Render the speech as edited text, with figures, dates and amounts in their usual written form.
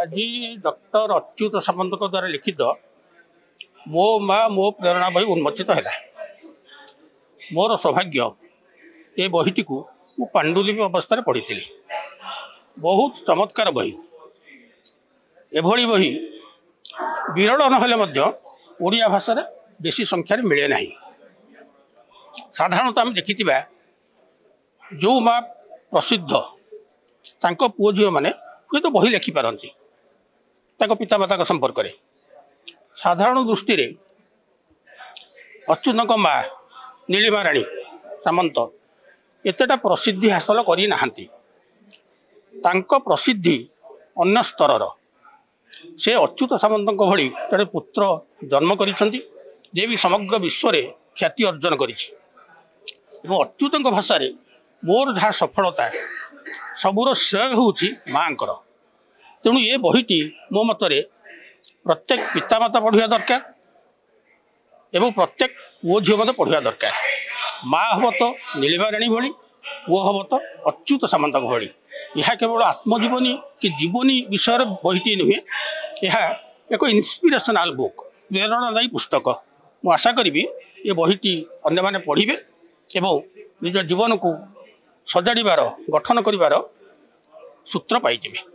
आज डॉक्टर अच्युत सामंत द्वारा लिखित मो माँ मो प्रेरणा बही उन्मोचित है। मोर सौभाग्य ये बहीटी को मु पांडुलिपि अवस्था पढ़ी बहुत चमत्कार बही। एभली बही विरल नहले भाषा बेसी संख्यार मिले ना। साधारणतः आम देखि जो माँ प्रसिद्ध तांको पुओ झील मैंने हुए तो बही लिखिपारती पितामाता संपर्क में। साधारण दृष्टि अच्युत माँ नीलिमा राणी सामंत एतेटा प्रसिद्धि हासिल करना। प्रसिद्धि अन्य स्तर से अच्युत सामंत भली जड़े पुत्र जन्म करिसेंती जे भी समग्र विश्व में ख्याति अर्जन कर। अच्युत भाषा मोर जहाँ सफलता सबूर श्रेय हूँ माँ। तेणु ये बहीटी मो मतरे प्रत्येक पितामाता पढ़ा दरकार एवं प्रत्येक पुओ झील मत पढ़ा दरकार। माँ हम तो नीलिमा राणी भली, पुओ हम तो अच्युत सामंत भली। यह केवल आत्मजीवनी कि जीवनी विषय बहीटी नुहे, यह एक इन्स्पिरेशनल बुक, प्रेरणादायी पुस्तक। मु आशा करी ये बहीटी अन्य माने पढ़िबे एवं निज जीवन को सजाड़बार गठन करिवार सूत्र पाइबे।